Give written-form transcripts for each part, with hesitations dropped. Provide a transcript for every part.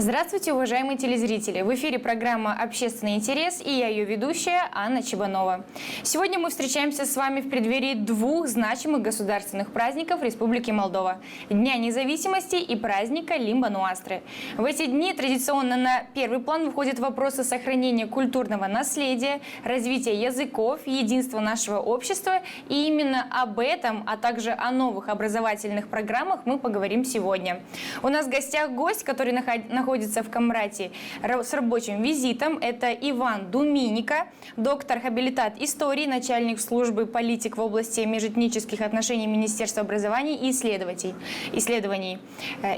Здравствуйте, уважаемые телезрители! В эфире программа «Общественный интерес» и я ее ведущая Анна Чебанова. Сегодня мы встречаемся с вами в преддверии двух значимых государственных праздников Республики Молдова – Дня независимости и праздника Лимба-Нуастры. В эти дни традиционно на первый план выходят вопросы сохранения культурного наследия, развития языков, единства нашего общества. И именно об этом, а также о новых образовательных программах мы поговорим сегодня. У нас в гостях гость, который находится в Камрате с рабочим визитом. Это Иван Думиника, доктор хабилитат истории, начальник службы политик в области межэтнических отношений Министерства образования и исследований.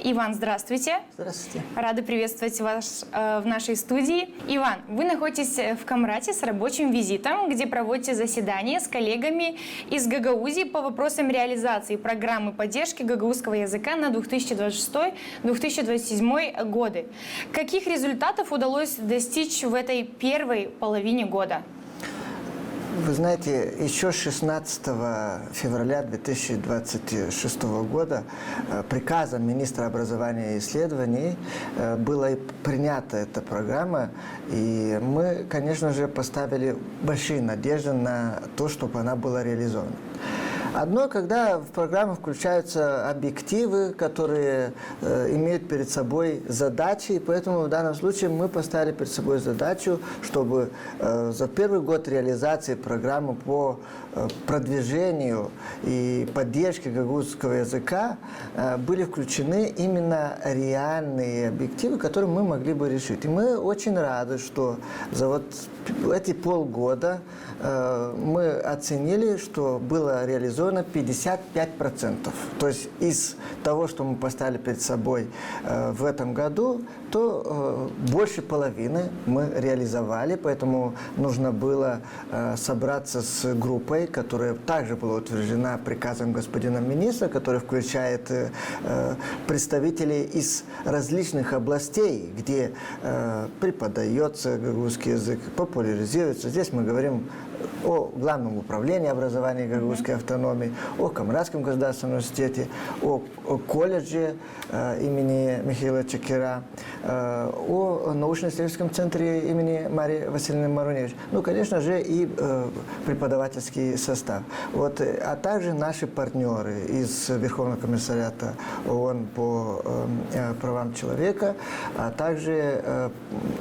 Иван, здравствуйте. Здравствуйте. Рады приветствовать вас в нашей студии. Иван, вы находитесь в Камрате с рабочим визитом, где проводите заседания с коллегами из Гагаузии по вопросам реализации программы поддержки гагаузского языка на 2026-2027 годы. Каких результатов удалось достичь в этой первой половине года? Вы знаете, еще 16 февраля 2026 года приказом министра образования и исследований была принята эта программа, и мы, конечно же, поставили большие надежды на то, чтобы она была реализована. Одно, когда в программу включаются объективы, которые имеют перед собой задачи, и поэтому в данном случае мы поставили перед собой задачу, чтобы за первый год реализации программы по продвижению и поддержке гагаузского языка были включены именно реальные объективы, которые мы могли бы решить. И мы очень рады, что за вот эти полгода мы оценили, что было реализовано 55%. То есть из того, что мы поставили перед собой в этом году, то больше половины мы реализовали, поэтому нужно было собраться с группой, которая также была утверждена приказом господина министра, который включает представителей из различных областей, где преподается гагаузский язык, популяризируется. Здесь мы говорим о Главном управлении образования гагаузской автономии, о Камрадском государственном университете, о колледже имени Михаила Чекера, о научно-исследовательском центре имени Марии Васильевны Маруневич. Ну, конечно же, и преподавательский состав. Вот, а также наши партнеры из Верховного комиссариата ООН по правам человека, а также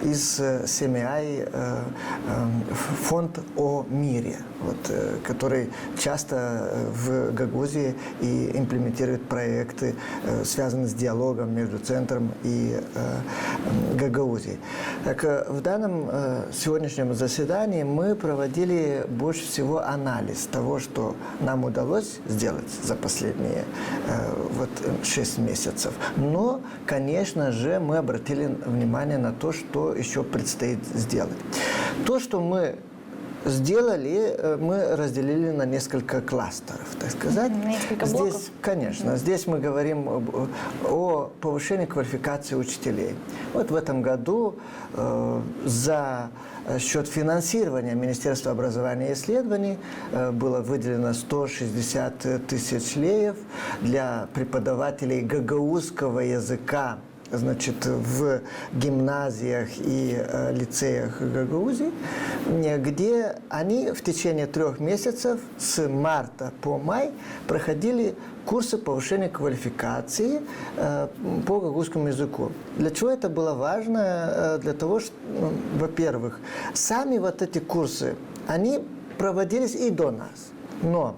из СМИ фонд о мире, вот, который часто в Гагаузии и имплементирует проекты, связанные с диалогом между центром и Гагаузией. Так, в данном сегодняшнем заседании мы проводили больше всего анализ того, что нам удалось сделать за последние 6 месяцев. Но, конечно же, мы обратили внимание на то, что еще предстоит сделать. То, что мы сделали, мы разделили на несколько кластеров, так сказать. Несколько блоков? Здесь, конечно, здесь мы говорим о повышении квалификации учителей. Вот в этом году за счет финансирования Министерства образования и исследований было выделено 160 тысяч леев для преподавателей гагаузского языка, значит, в гимназиях и лицеях Гагаузии, где они в течение 3 месяцев с марта по май проходили курсы повышения квалификации по гагаузскому языку. Для чего это было важно? Для того, что, во-первых, сами вот эти курсы, они проводились и до нас. Но,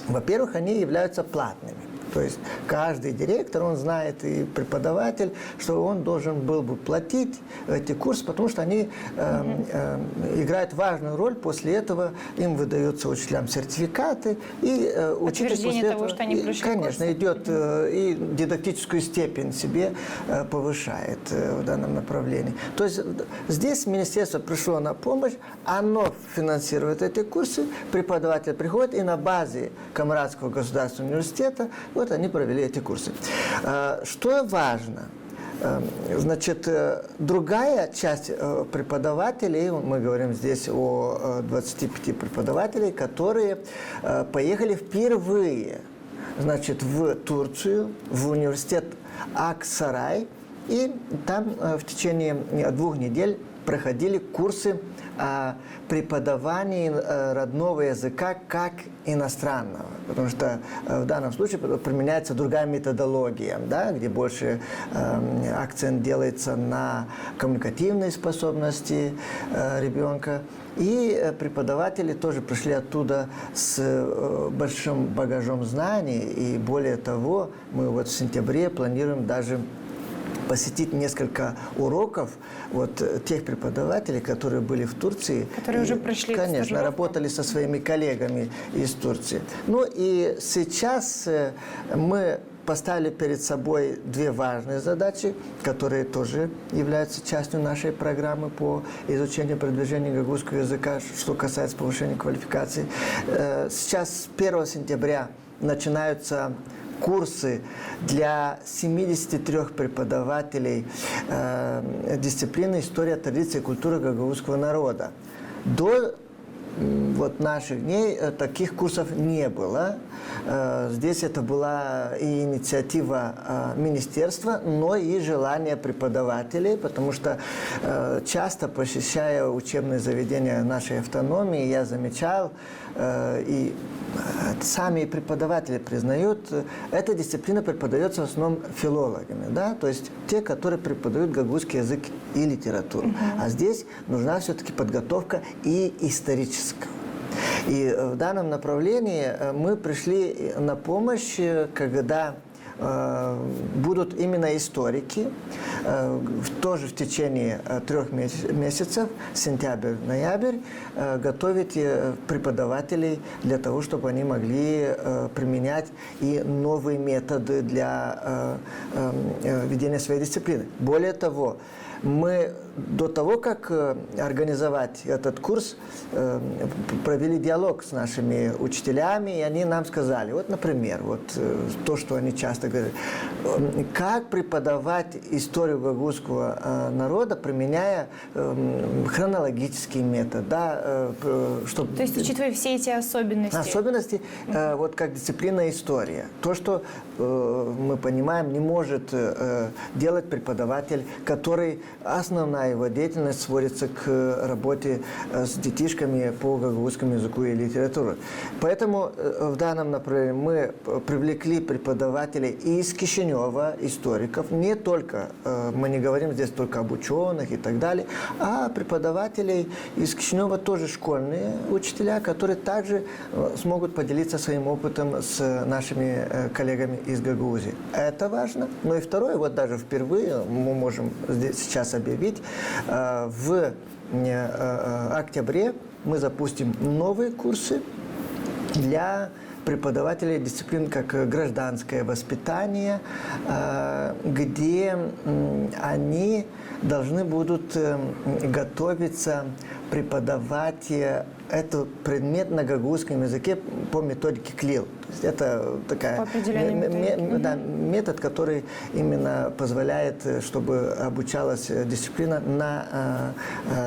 во-первых, они являются платными. То есть каждый директор, он знает, и преподаватель, что он должен был бы платить эти курсы, потому что они играют важную роль. После этого им выдаются учителям сертификаты, и учитель после того, что они прошли конечно, курсы. идет и дидактическую степень себе повышает в данном направлении. То есть здесь министерство пришло на помощь, оно финансирует эти курсы, преподаватель приходит, и на базе Камрадского государственного университета вот они провели эти курсы. Что важно? Значит, другая часть преподавателей, мы говорим здесь о 25 преподавателей, которые поехали впервые, значит, в Турцию, в университет Аксарай, И там в течение 2 недель проходили курсы о преподавании родного языка как иностранного. Потому что в данном случае применяется другая методология, да, где больше акцент делается на коммуникативные способности ребенка. И преподаватели тоже пришли оттуда с большим багажом знаний. И более того, мы вот в сентябре планируем даже посетить несколько уроков вот тех преподавателей, которые были в Турции. Которые уже прошли конечно, стажировку. работали со своими коллегами из Турции. Ну и сейчас мы поставили перед собой 2 важные задачи, которые тоже являются частью нашей программы по изучению и продвижению гагаузского языка, что касается повышения квалификации. Сейчас с 1 сентября начинаются курсы для 73 преподавателей дисциплины «История, традиции и культура гагаузского народа». До вот наших дней таких курсов не было. Здесь это была и инициатива министерства, но и желание преподавателей, потому что часто, посещая учебные заведения нашей автономии, я замечал, и сами преподаватели признают, эта дисциплина преподается в основном филологами, да? То есть те, которые преподают гагаузский язык и литературу. А здесь нужна все-таки подготовка и историческая. И в данном направлении мы пришли на помощь, когда будут именно историки, тоже в течение 3 месяцев, сентябрь-ноябрь, готовить преподавателей для того, чтобы они могли применять и новые методы для ведения своей дисциплины. Более того, мы до того, как организовать этот курс, провели диалог с нашими учителями, и они нам сказали, вот, например, вот то, что они часто говорят, как преподавать историю гагаузского народа, применяя хронологический метод, да, чтобы... То есть, учитывая все эти особенности. Особенности, вот как дисциплина история. То, что мы понимаем, не может делать преподаватель, который основная его деятельность сводится к работе с детишками по гагаузскому языку и литературе. Поэтому в данном направлении мы привлекли преподавателей из Кишинева, историков. Не только, мы не говорим здесь только об ученых и так далее, а преподавателей из Кишинева тоже школьные учителя, которые также смогут поделиться своим опытом с нашими коллегами из Гагаузии. Это важно. Но и второе, вот даже впервые мы можем здесь сейчас объявить, в октябре мы запустим новые курсы для преподавателей дисциплин как гражданское воспитание, где они должны будут готовиться преподавать этот предмет на гагаузском языке по методике КЛИЛ. То есть это такая метод, который именно позволяет, чтобы обучалась дисциплина на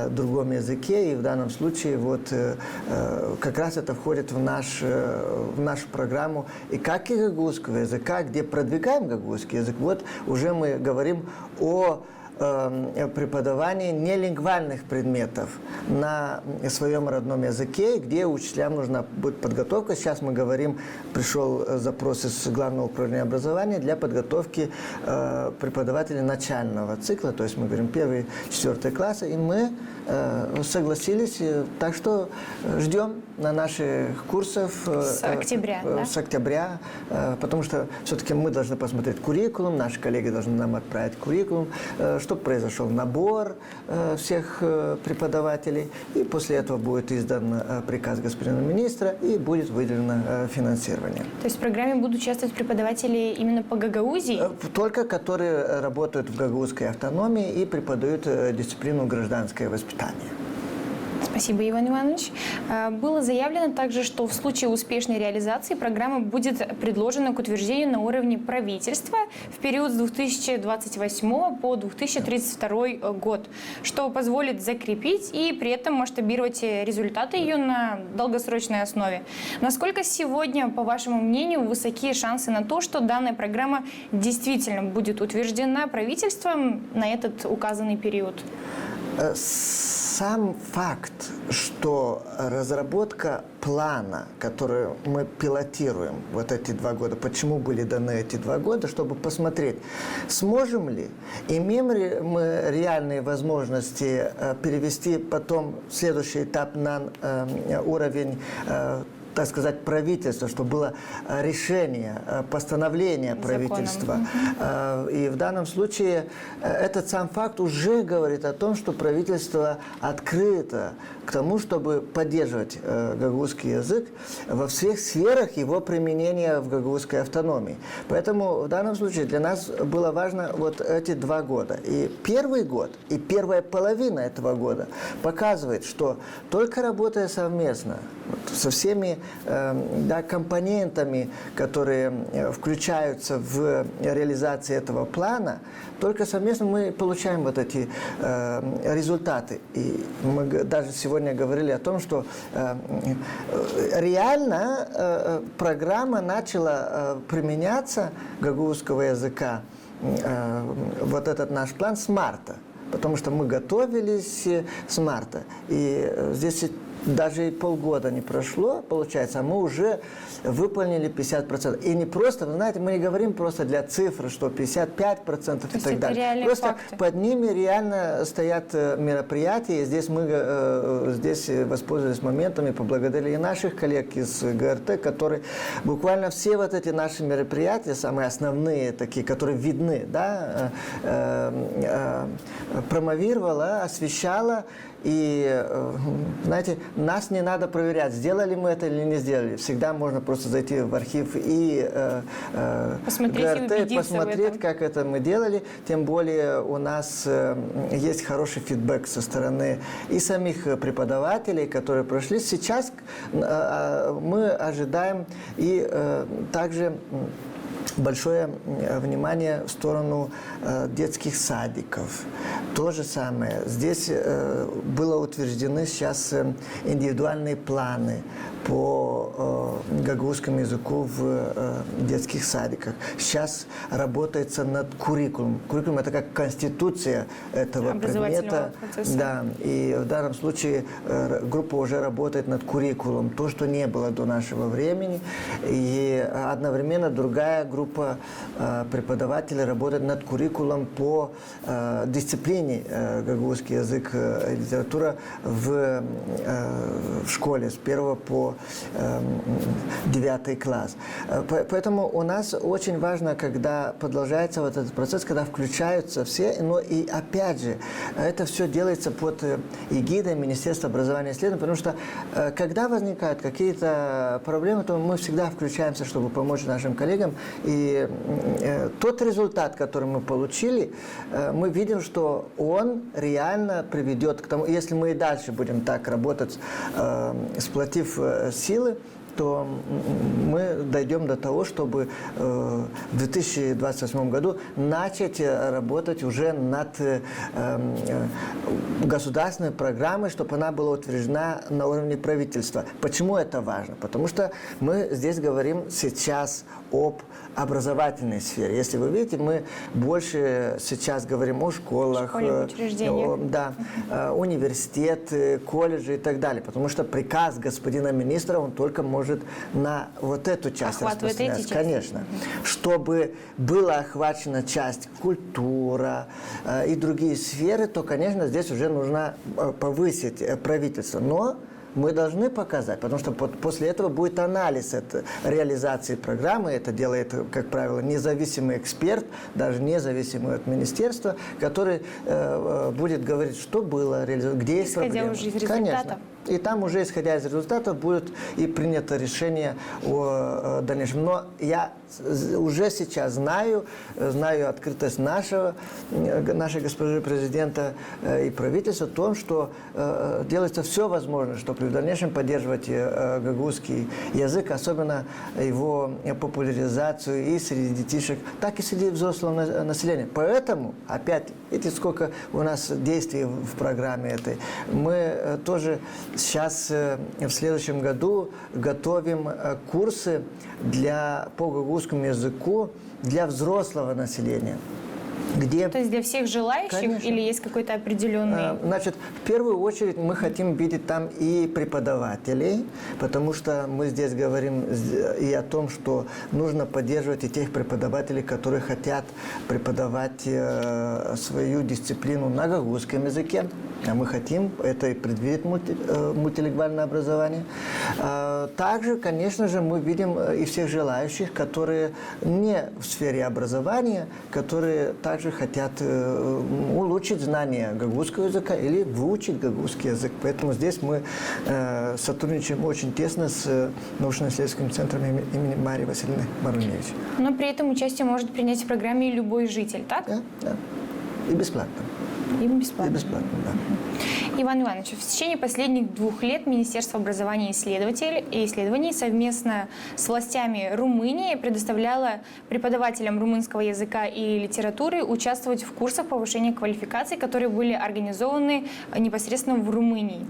другом языке. И в данном случае вот как раз это входит в нашу программу и как и гагаузского языка, где продвигаем гагаузский язык. Вот уже мы говорим о преподавании нелингвальных предметов на своем родном языке, где учителям нужна будет подготовка. Сейчас мы говорим, пришел запрос из Главного управления образования для подготовки преподавателей начального цикла, то есть мы говорим 1-4 классы, и мы согласились, так что ждем на наших курсов с октября, да? С октября, потому что все-таки мы должны посмотреть куррикулум, наши коллеги должны нам отправить куррикулум, чтобы произошел набор всех преподавателей, и после этого будет издан приказ господина министра и будет выделено финансирование. То есть в программе будут участвовать преподаватели именно по Гагаузии? Только которые работают в гагаузской автономии и преподают дисциплину гражданское воспитание. Спасибо, Иван Иванович. Было заявлено также, что в случае успешной реализации программа будет предложена к утверждению на уровне правительства в период с 2028 по 2032 год, что позволит закрепить и при этом масштабировать результаты ее на долгосрочной основе. Насколько сегодня, по вашему мнению, высокие шансы на то, что данная программа действительно будет утверждена правительством на этот указанный период? Сам факт, что разработка плана, который мы пилотируем вот эти 2 года, почему были даны эти 2 года, чтобы посмотреть, сможем ли, имеем ли мы реальные возможности перевести потом следующий этап на уровень, так сказать, правительства, чтобы было решение, постановление правительства. И в данном случае этот сам факт уже говорит о том, что правительство открыто к тому, чтобы поддерживать гагаузский язык во всех сферах его применения в гагаузской автономии. Поэтому в данном случае для нас было важно вот эти 2 года. И первый год, и первая половина этого года показывает, что только работая совместно со всеми компонентами, которые включаются в реализацию этого плана, только совместно мы получаем вот эти результаты. И мы даже сегодня говорили о том, что реально программа начала применяться гагаузского языка, вот этот наш план, с марта. Потому что мы готовились с марта. И здесь даже полгода не прошло, получается, а мы уже выполнили 50%. И не просто, вы знаете, мы не говорим просто для цифры, что 55% и так далее. Просто факты. Под ними реально стоят мероприятия. И здесь мы здесь воспользовались моментом и поблагодарили наших коллег из ГРТ, которые буквально все вот эти наши мероприятия, самые основные такие, которые видны, да, промовировала, освещала. И, знаете, нас не надо проверять, сделали мы это или не сделали. Всегда можно просто зайти в архив и посмотреть, посмотреть, как это мы делали. Тем более у нас есть хороший фидбэк со стороны и самих преподавателей, которые прошли. Сейчас мы ожидаем и также большое внимание в сторону детских садиков. То же самое. Здесь было утверждены сейчас индивидуальные планы по гагаузскому языку в детских садиках. Сейчас работается над куррикулумом. Куррикулум – это как конституция этого предмета. Процесса. Да, и в данном случае группа уже работает над куррикулумом. То, что не было до нашего времени. И одновременно другая группа преподавателей работает над куррикулумом по дисциплине гагаузский язык и литература в школе с 1 по 9 класс. Поэтому у нас очень важно, когда продолжается вот этот процесс, когда включаются все, но и опять же, это все делается под эгидой Министерства образования и исследований, потому что когда возникают какие-то проблемы, то мы всегда включаемся, чтобы помочь нашим коллегам. И тот результат, который мы получили, мы видим, что он реально приведет к тому, если мы и дальше будем так работать, сплотив силы, то мы дойдем до того, чтобы в 2028 году начать работать уже над государственной программой, чтобы она была утверждена на уровне правительства. Почему это важно? Потому что мы здесь говорим сейчас об образовательной сфере. Если вы видите, мы больше сейчас говорим о школах, да, университеты, колледжи и так далее. Потому что приказ господина министра, он только может на вот эту часть распространяться. Конечно. Чтобы была охвачена часть культура и другие сферы, то, конечно, здесь уже нужно повысить правительство. Но мы должны показать, потому что после этого будет анализ реализации программы. Это делает, как правило, независимый эксперт, даже независимый от министерства, который будет говорить, что было реализовано, где есть проблемы. Исходя уже из результата. Конечно. И там уже, исходя из результатов, будет и принято решение о дальнейшем. Но я уже сейчас знаю открытость нашей госпожи президента и правительства в том, что делается все возможное, чтобы в дальнейшем поддерживать гагаузский язык, особенно его популяризацию и среди детишек, так и среди взрослого населения. Поэтому, опять, видите, сколько у нас действий в программе этой. Мы тоже сейчас в следующем году готовим курсы по гагаузскому языку для взрослого населения. Где... То есть для всех желающих? Конечно. Или есть какой-то определенный... Значит, в первую очередь мы хотим видеть там и преподавателей, потому что мы здесь говорим и о том, что нужно поддерживать и тех преподавателей, которые хотят преподавать свою дисциплину на гагаузском языке. А мы хотим это и предвидеть мультилингвальное образование. Также, конечно же, мы видим и всех желающих, которые не в сфере образования, которые также хотят улучшить знания гагаузского языка или выучить гагаузский язык. Поэтому здесь мы сотрудничаем очень тесно с научно-исследовательским центром имени Марии Васильевны Маруневич. Но при этом участие может принять в программе любой житель, так? Да. И бесплатно. И бесплатно. И бесплатно, да. Иван Иванович, в течение последних 2 лет Министерство образования и исследований совместно с властями Румынии предоставляло преподавателям румынского языка и литературы участвовать в курсах повышения квалификации, которые были организованы непосредственно в Румынии.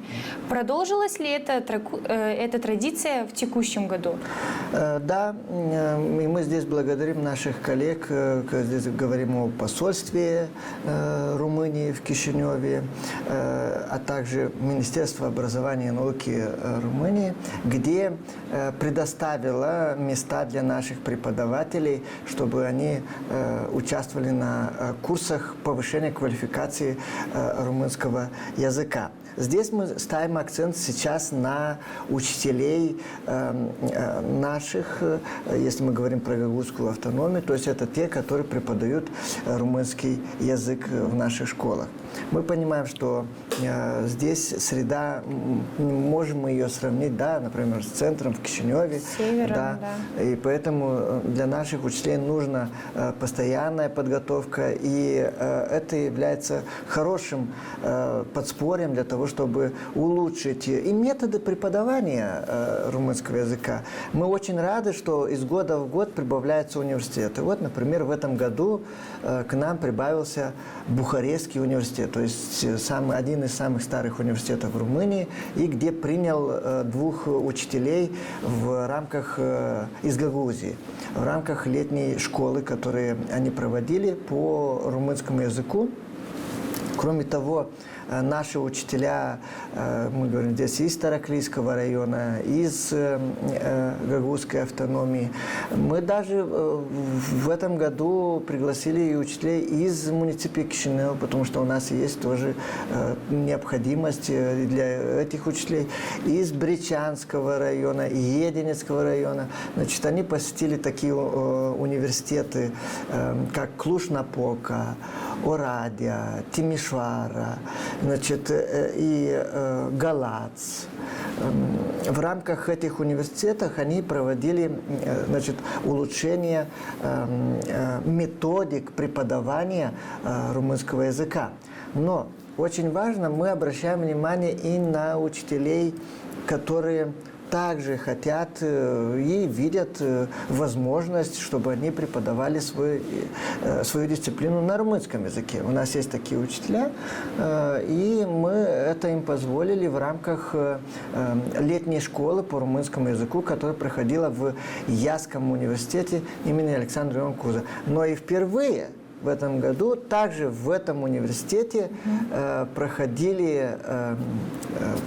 Продолжилась ли эта традиция в текущем году? Да, и мы здесь благодарим наших коллег, здесь говорим о посольстве Румынии в Кишиневе, а также Министерство образования и науки Румынии, где предоставило места для наших преподавателей, чтобы они участвовали на курсах повышения квалификации румынского языка. Здесь мы ставим акцент сейчас на учителей наших, если мы говорим про гагаузскую автономию, то есть это те, которые преподают румынский язык в наших школах. Мы понимаем, что здесь среда, можем мы ее сравнить, да, например, с центром в Кишиневе. Севером, да. И поэтому для наших учителей нужна постоянная подготовка, и это является хорошим подспорьем для того, чтобы улучшить и методы преподавания румынского языка. Мы очень рады, что из года в год прибавляются университеты. Вот, например, в этом году к нам прибавился Бухарестский университет, то есть один из самых старых университетов в Румынии, и где принял 2 учителей в рамках из Гагаузии, в рамках летней школы, которые они проводили по румынскому языку. Кроме того, наши учителя, мы говорим здесь из Тараклийского района, из Гагаузской автономии. Мы даже в этом году пригласили и учителей из муниципия Кишинева, потому что у нас есть тоже необходимость для этих учителей из Бричанского района, Единецкого района. Значит, они посетили такие университеты, как Клуж-Напока, Орадия, Тимишвара, значит, и Галац. В рамках этих университетов они проводили, значит, улучшение методик преподавания румынского языка. Но очень важно, мы обращаем внимание и на учителей, которые также хотят и видят возможность, чтобы они преподавали свою дисциплину на румынском языке. У нас есть такие учителя, и мы это им позволили в рамках летней школы по румынскому языку, которая проходила в Ясском университете имени Александра Иоанна Куза. Но и впервые в этом году также в этом университете проходили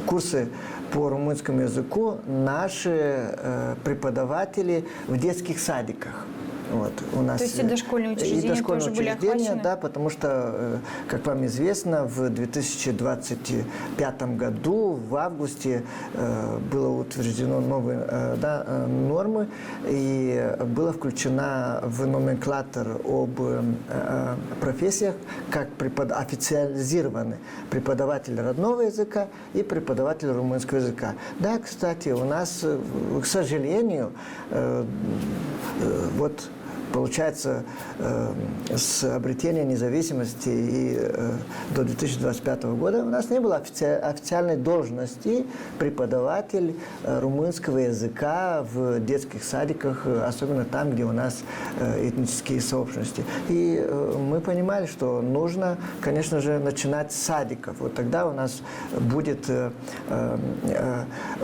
курсы по румынскому языку наши преподаватели в детских садиках. Вот, у нас, то есть и дошкольные учреждения тоже были охвачены? Да, потому что, как вам известно, в 2025 году, в августе, было утверждено новые нормы, и была включена в номенклатор об профессиях как официализированы преподаватель родного языка и преподаватель румынского языка. Да, кстати, у нас, к сожалению, вот получается, с обретения независимости и до 2025 года у нас не было официальной должности преподаватель румынского языка в детских садиках, особенно там, где у нас этнические сообщности. И мы понимали, что нужно, конечно же, начинать с садиков. Вот тогда у нас будет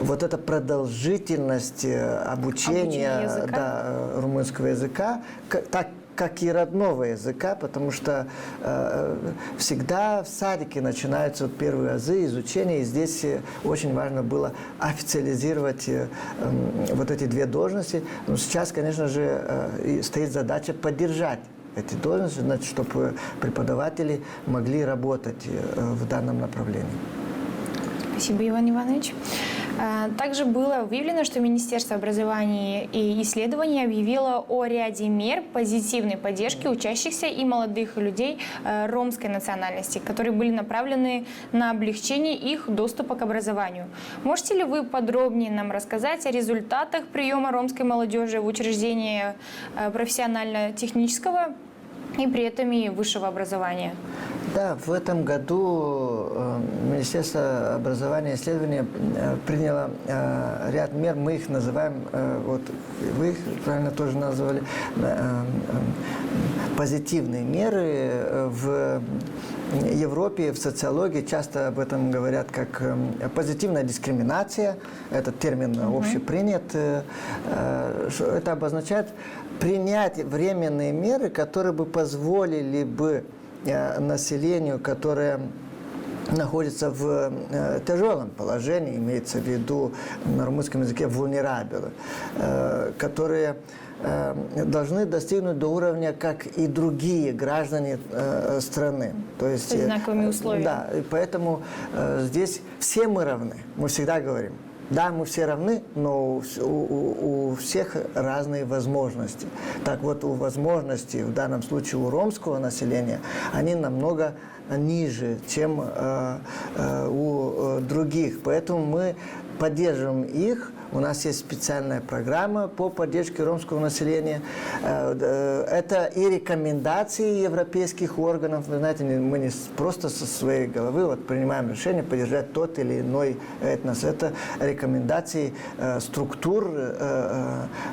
вот эта продолжительность обучения румынского языка, так как и родного языка, потому что всегда в садике начинаются первые азы изучения, и здесь очень важно было официализировать вот эти две должности. Но сейчас, конечно же, стоит задача поддержать эти должности, значит, чтобы преподаватели могли работать в данном направлении. Спасибо, Иван Иванович. Также было объявлено, что Министерство образования и исследований объявило о ряде мер позитивной поддержки учащихся и молодых людей ромской национальности, которые были направлены на облегчение их доступа к образованию. Можете ли вы подробнее нам рассказать о результатах приема ромской молодежи в учреждении профессионально-технического и при этом и высшего образования? Да, в этом году Министерство образования и исследований приняло ряд мер, мы их называем, вот вы их правильно тоже назвали, позитивные меры. В Европе, в социологии часто об этом говорят как позитивная дискриминация, этот термин общепринят. Это обозначает принять временные меры, которые бы позволили бы населению, которое находится в тяжелом положении, имеется в виду на румынском языке vulnerable, которые должны достигнуть до уровня, как и другие граждане страны. То есть с одинаковыми условиями. Да, и поэтому здесь все мы равны, мы всегда говорим. Да, мы все равны, но у всех разные возможности. Так вот, у возможностей, в данном случае у ромского населения, они намного ниже, чем у других. Поэтому мы поддерживаем их. У нас есть специальная программа по поддержке ромского населения. Это и рекомендации европейских органов. Вы знаете, мы не просто со своей головы вот принимаем решение поддержать тот или иной этнос. Это рекомендации структур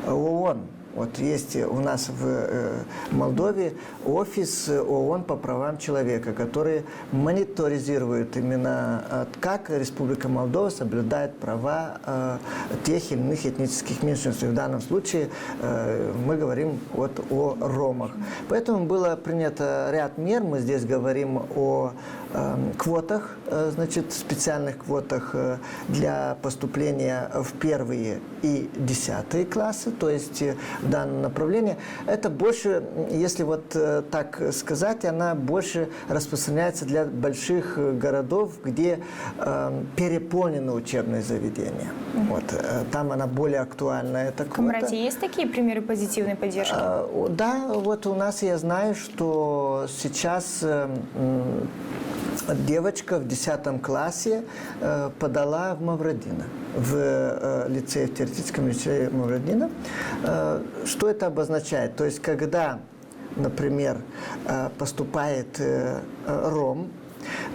ООН. Вот есть у нас в Молдове офис ООН по правам человека, который мониторизирует именно, как Республика Молдова соблюдает права тех или иных этнических меньшинств. И в данном случае мы говорим вот о ромах. Поэтому было принято ряд мер. Мы здесь говорим о квотах, значит, специальных квотах для поступления в первые и 10 классы, то есть в данном направлении. Это больше, если вот так сказать, она больше распространяется для больших городов, где переполнены учебные заведения. Вот, там она более актуальна. Эта квота. В Камрате есть такие примеры позитивной поддержки? Да, вот у нас я знаю, что сейчас девочка в 10 классе подала в Мавродино, в лицее, в теоретическом лицее Мавродино. Что это обозначает? То есть, когда, например, поступает ром,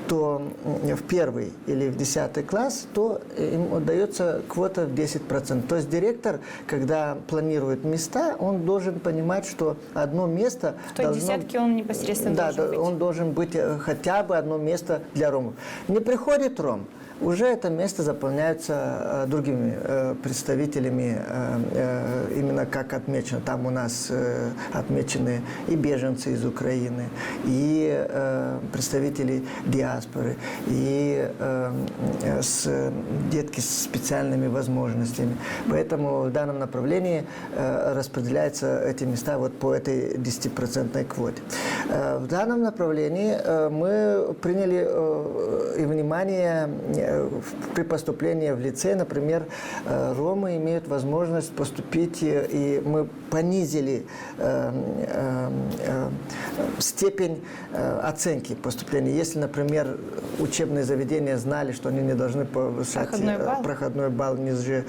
то в первый или в 10 класс, то им дается квота в 10%. То есть директор, когда планирует места, он должен понимать, что одно место... В той десятке он непосредственно должен быть. Он должен быть хотя бы одно место для ромов. Не приходит ром, уже это место заполняется другими представителями, именно как отмечено. Там у нас отмечены и беженцы из Украины, и представители диаспоры, и детки с специальными возможностями. Поэтому в данном направлении распределяются эти места вот по этой 10% квоте. В данном направлении мы приняли и внимание при поступлении в лицей, например, ромы имеют возможность поступить, и мы понизили степень оценки поступления. Если, например, учебные заведения знали, что они не должны повышать проходной балл ниже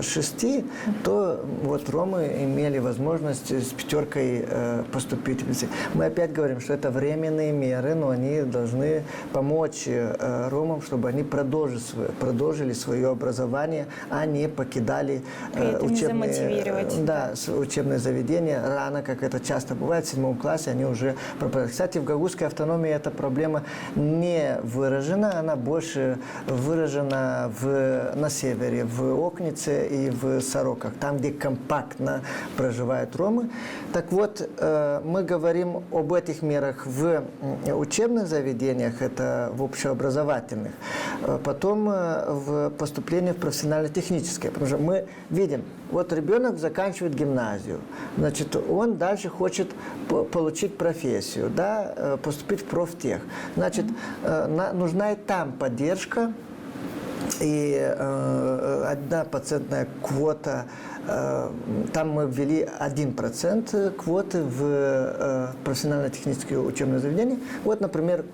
6, то вот ромы имели возможность с 5 поступить в лицей. Мы опять говорим, что это временные меры, но они должны помочь ромам, чтобы они продолжили свое образование, а не покидали учебные заведения рано, как это часто бывает. В 7 классе они уже пропадают. Кстати, в Гагузской автономии эта проблема не выражена, она больше выражена на севере, в Окнице и в Сороках, там, где компактно проживают ромы. Так вот, мы говорим об этих мерах в учебных заведениях, это в общеобразовательных, потом в поступлении в профессионально-техническое, потому что мы видим, вот ребенок заканчивает гимназию, значит, он дальше хочет получить профессию, да, поступить в профтех, значит, нужна и там поддержка, и 1% квота, там мы ввели 1% квоты в профессионально-технические учебные заведения. Вот, например,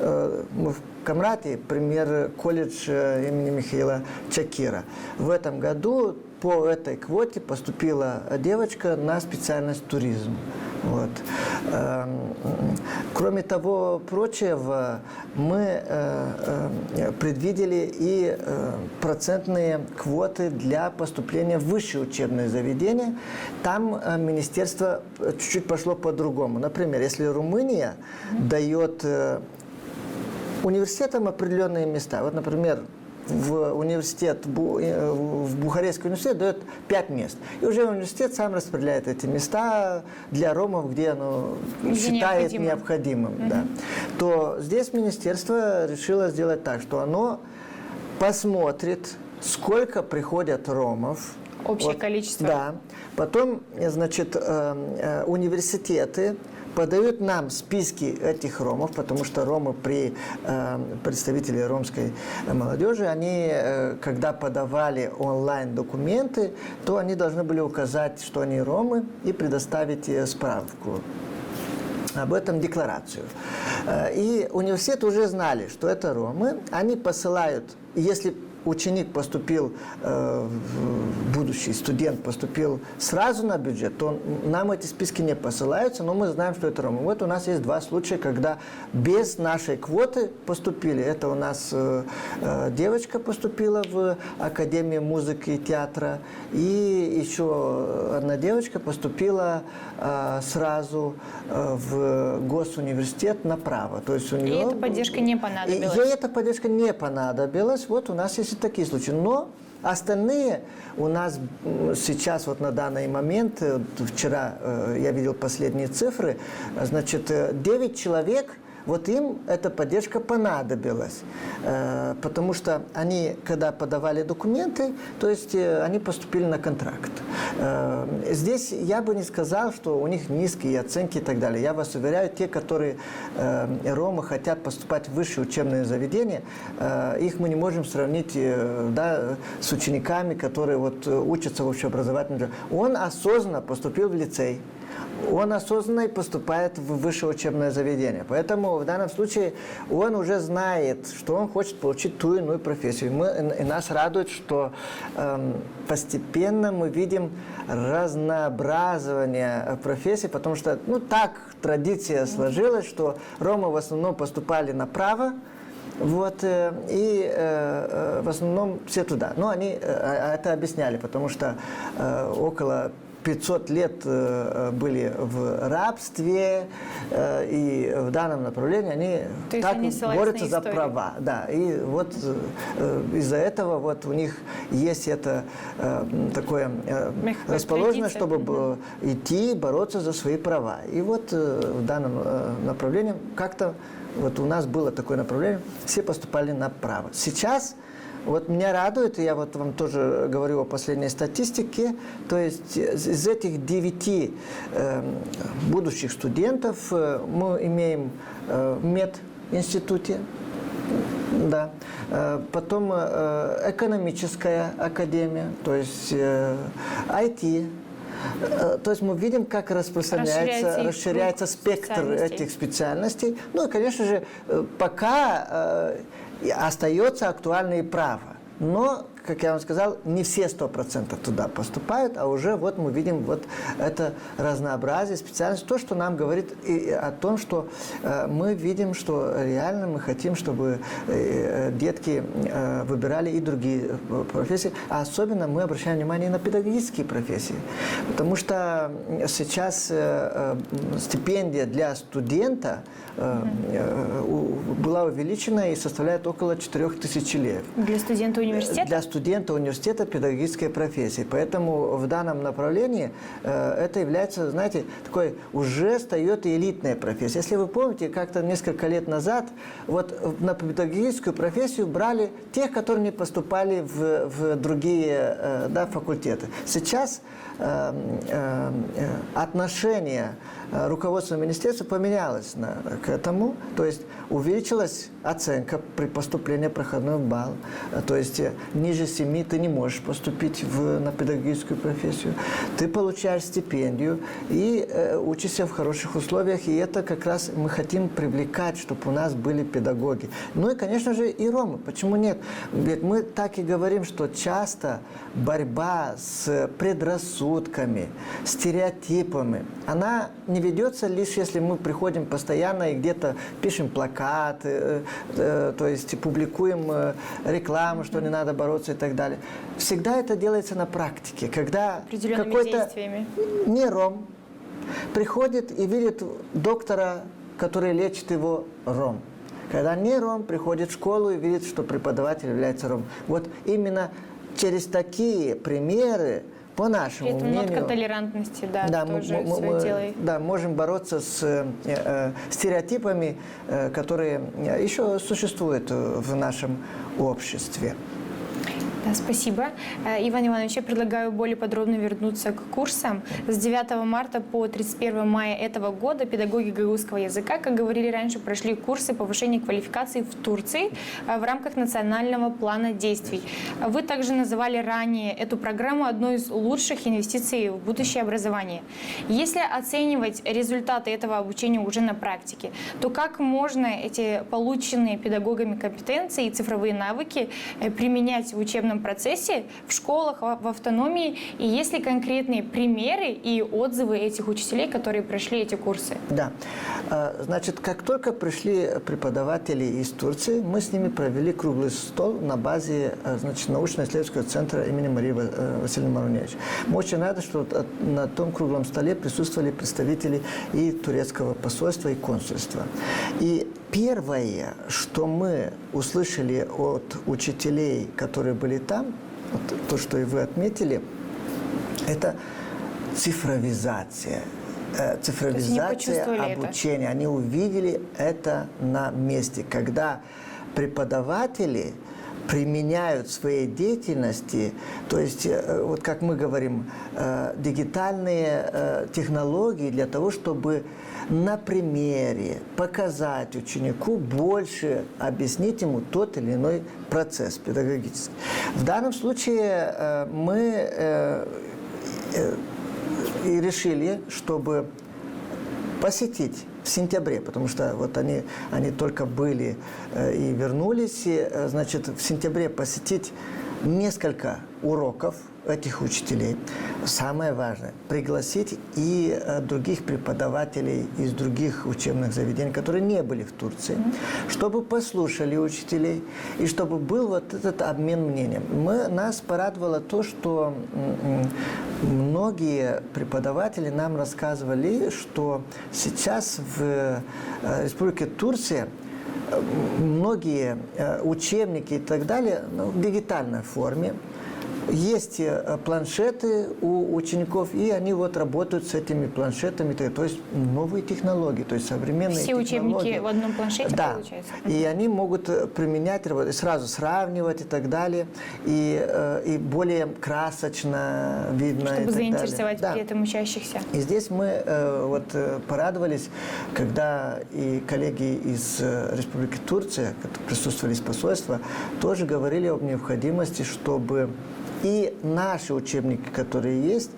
мы в Камрате, пример, колледж имени Михаила Чакира. В этом году по этой квоте поступила девочка на специальность туризм. Вот. Кроме того прочего, мы предвидели и процентные квоты для поступления в высшие учебные заведения. Там министерство чуть-чуть пошло по-другому. Например, если Румыния дает университетам определенные места, вот, например, в Бухарестский университет дает 5 мест. И уже университет сам распределяет эти места для ромов, где оно считает необходимым. Да. То здесь министерство решило сделать так, что оно посмотрит, сколько приходят ромов. Общее количество. Да. Потом, значит, университеты подают нам списки этих ромов, потому что ромы представители ромской молодежи, они, когда подавали онлайн документы, то они должны были указать, что они ромы, и предоставить справку об этом, декларацию. И университеты уже знали, что это ромы. Они посылают, если ученик поступил, будущий студент поступил сразу на бюджет, то нам эти списки не посылаются, но мы знаем, что это ромы. Вот у нас есть 2 случая, когда без нашей квоты поступили. Это у нас девочка поступила в Академию музыки и театра, и еще одна девочка поступила сразу в госуниверситет на право. То есть у нее... И эта поддержка не понадобилась. Ей эта поддержка не понадобилась. Вот у нас есть такие случаи. Но остальные у нас сейчас, вот на данный момент, вчера я видел последние цифры, значит, 9 человек, вот им эта поддержка понадобилась, потому что они, когда подавали документы, то есть они поступили на контракт. Здесь я бы не сказал, что у них низкие оценки и так далее. Я вас уверяю, те, которые ромы хотят поступать в высшие учебные заведения, их мы не можем сравнить, да, с учениками, которые вот учатся в общеобразовательном. Он осознанно поступил в лицей. Он осознанно и поступает в высшее учебное заведение. Поэтому в данном случае он уже знает, что он хочет получить ту или иную профессию. И нас радует, что постепенно мы видим разнообразование профессий, потому что, ну, так традиция сложилась, что ромы в основном поступали направо, вот, и в основном все туда. Но они это объясняли, потому что около 500 лет были в рабстве, и в данном направлении они так борются за права. Да, и вот из-за этого вот у них есть это такое расположено, чтобы идти бороться за свои права. И вот в данном направлении как-то вот у нас было такое направление, все поступали направо. Сейчас вот меня радует, я вот вам тоже говорю о последней статистике, то есть из этих 9 будущих студентов мы имеем в мединституте, да, потом экономическая академия, то есть IT. То есть мы видим, как расширяется спектр этих специальностей. Ну и, конечно же, пока остается актуальное право. Но, как я вам сказал, не все 100% туда поступают, а уже вот мы видим вот это разнообразие специальностей, то, что нам говорит и о том, что мы видим, что реально мы хотим, чтобы детки выбирали и другие профессии, а особенно мы обращаем внимание на педагогические профессии, потому что сейчас стипендия для студента была увеличена и составляет около 4000 лев. Для студента университета? Для студента университета педагогической профессии. Поэтому в данном направлении это является, знаете, такой уже стает элитная профессия. Если вы помните, как-то несколько лет назад вот на педагогическую профессию брали тех, которые не поступали в другие факультеты. Сейчас отношение руководства министерства поменялось к этому, то есть увеличилась оценка при поступлении в проходной балл, то есть ниже 7 ты не можешь поступить на педагогическую профессию, ты получаешь стипендию и учишься в хороших условиях, и это как раз мы хотим привлекать, чтобы у нас были педагоги. Ну и, конечно же, и ромы. Почему нет? Ведь мы так и говорим, что часто борьба с предрассудками, стереотипами, она не ведется лишь если мы приходим постоянно и где-то пишем плакаты, то есть публикуем рекламу, что не надо бороться и так далее. Всегда это делается на практике, когда какой-то не ром приходит и видит доктора, который лечит его ром. Когда не ром приходит в школу и видит, что преподаватель является ром. Вот именно через такие примеры, по нашему мнению, нотка толерантности, тоже свое делает. Да, можем бороться с стереотипами, которые еще существуют в нашем обществе. Да, спасибо. Иван Иванович, я предлагаю более подробно вернуться к курсам. С 9 марта по 31 мая этого года педагоги гагаузского языка, как говорили раньше, прошли курсы повышения квалификации в Турции в рамках национального плана действий. Вы также называли ранее эту программу одной из лучших инвестиций в будущее образование. Если оценивать результаты этого обучения уже на практике, то как можно эти полученные педагогами компетенции и цифровые навыки применять в учебном процессе, в школах, в автономии? И есть ли конкретные примеры и отзывы этих учителей, которые прошли эти курсы? Да. Значит, как только пришли преподаватели из Турции, мы с ними провели круглый стол на базе, значит, научно-исследовательского центра имени Марии Васильевны Маруневич. Мы очень рады, что на том круглом столе присутствовали представители и турецкого посольства, и консульства. И первое, что мы услышали от учителей, которые были там, вот то, что и вы отметили, это цифровизация. Цифровизация обучения. Они увидели это на месте, когда преподаватели применяют в своей деятельности, то есть, вот как мы говорим, дигитальные технологии для того, чтобы на примере показать ученику, больше объяснить ему тот или иной процесс педагогический. В данном случае мы и решили, чтобы посетить в сентябре, потому что вот они только были и вернулись, и, значит, в сентябре посетить несколько уроков этих учителей, самое важное, пригласить и других преподавателей из других учебных заведений, которые не были в Турции, чтобы послушали учителей и чтобы был вот этот обмен мнением. Нас порадовало то, что многие преподаватели нам рассказывали, что сейчас в Республике Турция многие учебники и так далее в дигитальной форме. Есть планшеты у учеников, и они вот работают с этими планшетами, то есть новые технологии, то есть современные технологии. Все учебники в одном планшете, да. Получается? И они могут применять, сразу сравнивать и так далее, и более красочно видно. Чтобы заинтересовать далее. при этом учащихся. И здесь мы порадовались, когда и коллеги из Республики Турция, которые присутствовали из посольства, тоже говорили об необходимости, чтобы и наши учебники, которые есть,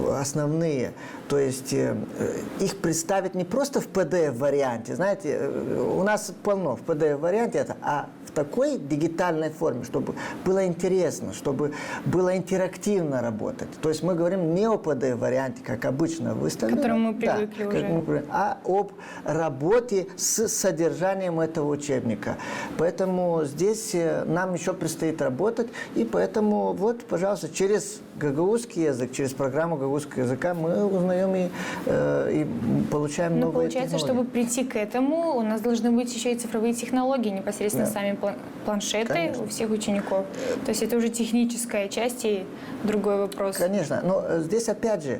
основные, то есть их представить не просто в PDF-варианте, знаете, у нас полно в PDF-варианте это, а в такой дигитальной форме, чтобы было интересно, чтобы было интерактивно работать. То есть мы говорим не о PDF-варианте, как обычно выставлено, к которому мы привыкли уже, а об работе с содержанием этого учебника. Поэтому здесь нам еще предстоит работать, и поэтому вот, пожалуйста, через гагаузский язык, через программу гагаузского языка мы узнаем и получаем новые получается, технологии. чтобы прийти к этому, у нас должны быть еще и цифровые технологии, непосредственно сами планшеты. Конечно. У всех учеников. То есть это уже техническая часть и другой вопрос. Конечно. Но здесь, опять же,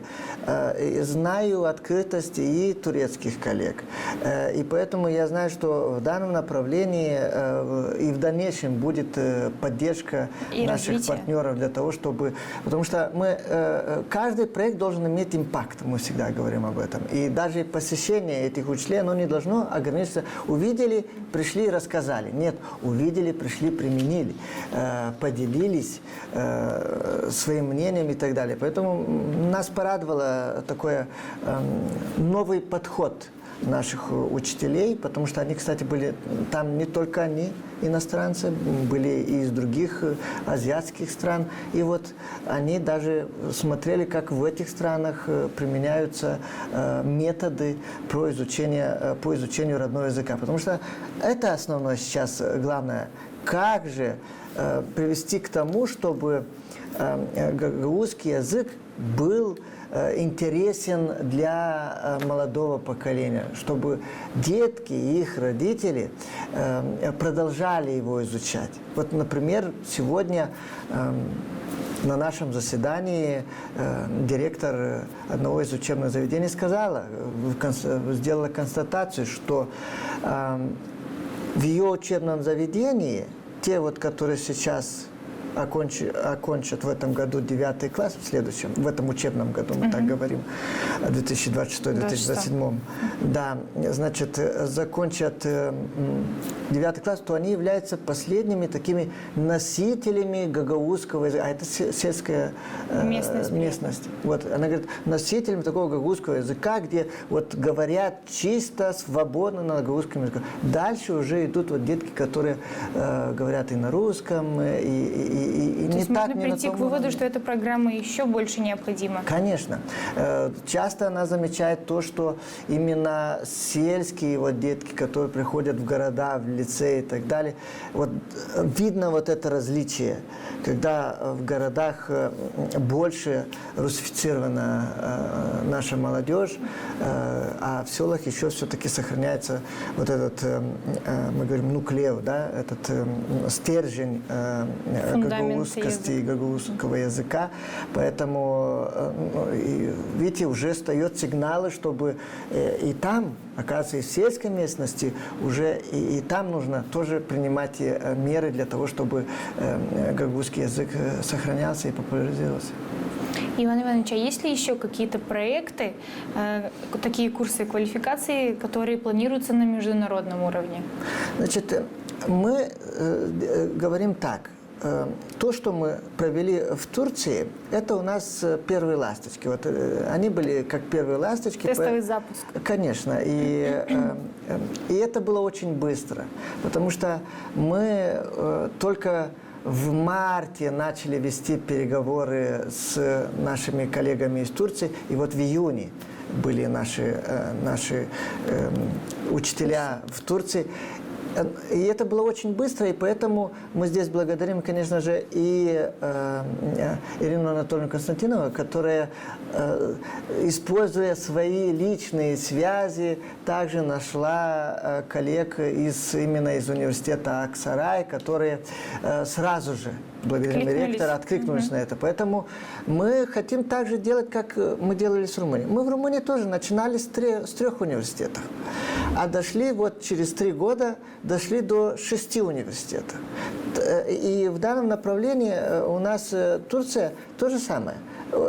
знаю открытость и турецких коллег. И поэтому я знаю, что в данном направлении и в дальнейшем будет поддержка и наших развитие. партнеров для того, чтобы... Потому что каждый проект должен иметь импакт, мы всегда говорим об этом. И даже посещение этих учителей, оно не должно ограничиться. Увидели, пришли, рассказали. Нет, увидели, пришли, применили, поделились своим мнением и так далее. Поэтому нас порадовало такой новый подход наших учителей, потому что они, кстати, были там не только они, иностранцы, были и из других азиатских стран. И вот они даже смотрели, как в этих странах применяются методы по изучению родного языка. Потому что это основное сейчас главное. Как же привести к тому, чтобы гагаузский язык был интересен для молодого поколения, чтобы детки и их родители продолжали его изучать. Вот, например, сегодня на нашем заседании директор одного из учебных заведений сделала констатацию, что в ее учебном заведении те, которые сейчас окончат в этом году 9 класс, в этом учебном году, мы так говорим, 2026-2027, да, значит, закончат 9 класс, то они являются последними такими носителями гагаузского языка. А это сельская местность. Вот, она говорит, носителями такого гагаузского языка, где говорят чисто, свободно на гагаузском языке. Дальше уже идут детки, которые говорят и на русском, и то есть можно прийти к выводу, что эта программа еще больше необходима? Конечно. Часто она замечает то, что именно сельские детки, которые приходят в города, в лицеи и так далее, видно это различие, когда в городах больше русифицирована наша молодежь, а в селах еще все-таки сохраняется этот, мы говорим, нуклео, да, этот стержень гагаузскости и гагаузского языка. Поэтому, видите, уже встают сигналы, чтобы и там, оказывается, и в сельской местности уже и там нужно тоже принимать меры для того, чтобы гагаузский язык сохранялся и популяризировался. Иван Иванович, а есть ли еще какие-то проекты, такие курсы квалификации, которые планируются на международном уровне? Значит, мы говорим так. То, что мы провели в Турции, это у нас первые ласточки. Они были как первые ласточки. Тестовый запуск. Конечно. И это было очень быстро. Потому что мы только в марте начали вести переговоры с нашими коллегами из Турции, и вот в июне были наши учителя в Турции. И это было очень быстро, и поэтому мы здесь благодарим, конечно же, и Ирину Анатольевну Константинову, которая, используя свои личные связи, также нашла коллег именно из университета Аксарай, которые сразу же, благодаря ректору, откликнулись на это. Поэтому мы хотим также делать, как мы делали с Румынией. Мы в Румынии тоже начинали с трех университетов, а дошли вот через 3 года дошли до 6 университетов. И в данном направлении у нас Турция то же самое.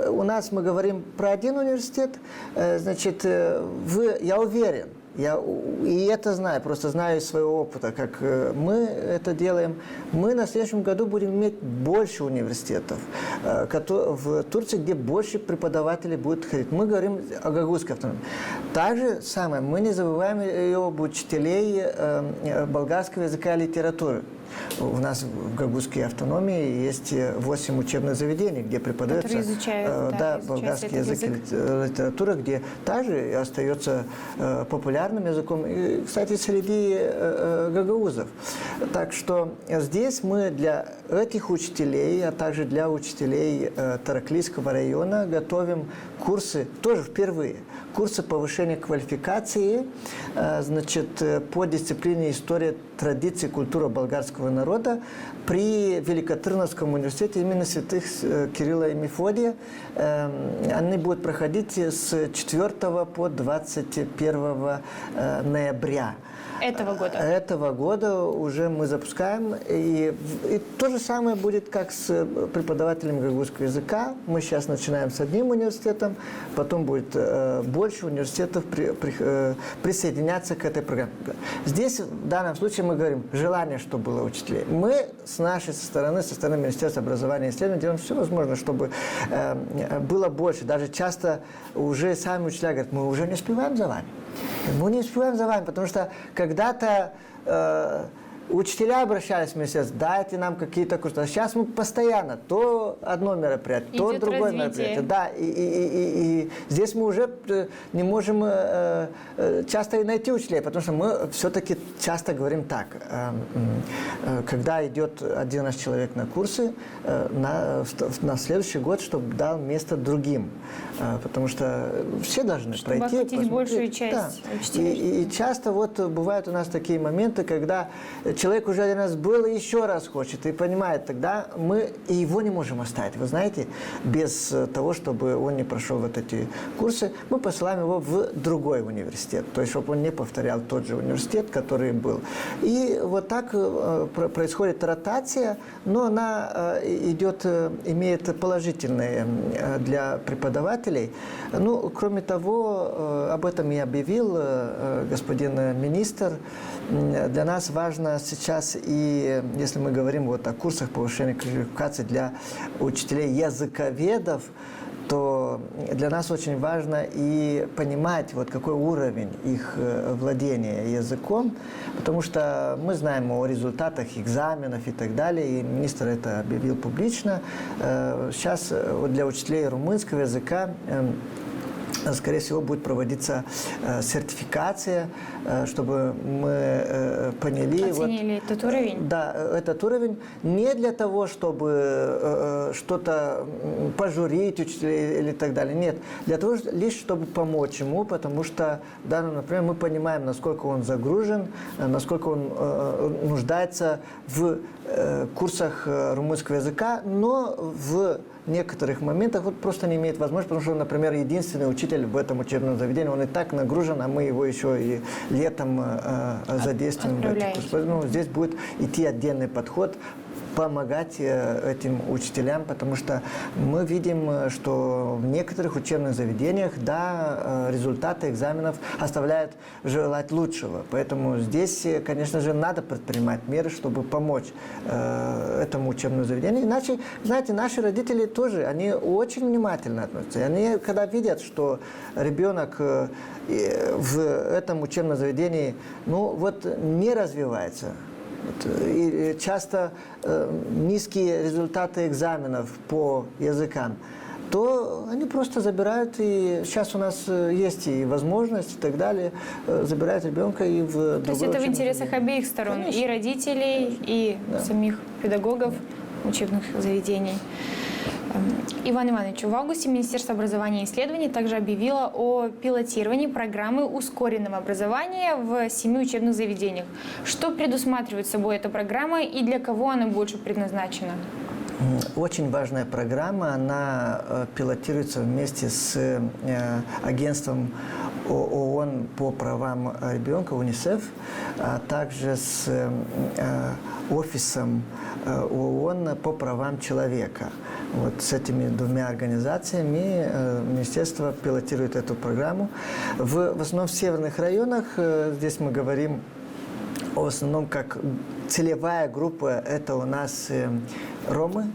У нас мы говорим про один университет, значит, я уверен, и это знаю, просто знаю из своего опыта, как мы это делаем. Мы на следующем году будем иметь больше университетов в Турции, где больше преподавателей будет ходить. Мы говорим о Гагузской автономии. Также самое, мы не забываем и об учителей болгарского языка и литературы. У нас в Гагузской автономии есть 8 учебных заведений, где преподается болгарский язык и литература, где также остается популярным языком, и, кстати, среди гагаузов. Так что здесь мы для этих учителей, а также для учителей Тараклийского района готовим курсы, тоже впервые, курсы повышения квалификации, значит, по дисциплине история, традиции, культура болгарского народа при Великотырновском университете именно святых Кирилла и Мефодия. Они будут проходить с 4 по 21 ноября. Этого года уже мы запускаем. И то же самое будет, как с преподавателем гагузского языка. Мы сейчас начинаем с одним университетом, потом будет больше университетов присоединяться к этой программе. Здесь в данном случае мы говорим желание, чтобы было учителей. Мы с нашей стороны, со стороны Министерства образования и исследований делаем все возможное, чтобы было больше. Даже часто уже сами учителя говорят, мы уже не успеваем за вами. Мы не успеваем за вами, потому что когда-то учителя обращались в министерство, дайте нам какие-то курсы. А сейчас мы постоянно, то одно мероприятие, то другое мероприятие. Да, и здесь мы уже не можем часто и найти учителей, потому что мы все-таки часто говорим так. Когда идет 11 человек на курсы, на следующий год, чтобы дал место другим. Потому что все должны чтобы пройти. Чтобы охватить большую часть учителей. И часто вот бывают у нас такие моменты, когда человек уже один раз был и еще раз хочет, и понимает, тогда мы и его не можем оставить. Вы знаете, без того, чтобы он не прошел вот эти курсы, мы посылаем его в другой университет, то есть, чтобы он не повторял тот же университет, который был. И вот так происходит ротация, но она имеет положительные для преподавателей. Ну, кроме того, об этом и объявил господин министр. Для нас важно сейчас, и если мы говорим вот о курсах повышения квалификации для учителей языковедов, то для нас очень важно и понимать, вот какой уровень их владения языком, потому что мы знаем о результатах экзаменов и так далее, и министр это объявил публично. Сейчас для учителей румынского языка скорее всего, будет проводиться сертификация, чтобы мы поняли... Оценили этот уровень? Да, этот уровень не для того, чтобы что-то пожурить учителей или так далее. Нет, для того, лишь чтобы помочь ему, потому что, да, например, мы понимаем, насколько он загружен, насколько он нуждается в курсах румынского языка, но в некоторых моментах вот просто не имеет возможности, потому что, например, единственный учитель в этом учебном заведении, он и так нагружен, а мы его еще и летом задействуем. Ну, здесь будет идти отдельный подход, помогать этим учителям, потому что мы видим, что в некоторых учебных заведениях, да, результаты экзаменов оставляют желать лучшего. Поэтому здесь, конечно же, надо предпринимать меры, чтобы помочь этому учебному заведению. Иначе, знаете, наши родители тоже, они очень внимательно относятся. И они, когда видят, что ребенок в этом учебном заведении, ну, вот не развивается, И часто низкие результаты экзаменов по языкам, то они просто забирают, и сейчас у нас есть и возможность, и так далее, забирают ребенка и в другое. То есть это в интересах обеих сторон, Конечно. и родителей, и самих педагогов учебных заведений. Иван Иванович, в августе Министерство образования и исследований также объявило о пилотировании программы ускоренного образования в 7 учебных заведениях. Что предусматривает собой эта программа и для кого она больше предназначена? Очень важная программа, она пилотируется вместе с агентством ООН по правам ребенка, УНИСЕФ, а также с офисом ООН по правам человека. Вот с этими двумя организациями министерство пилотирует эту программу. В основном в северных районах, здесь мы говорим в основном как целевая группа, это у нас ромы,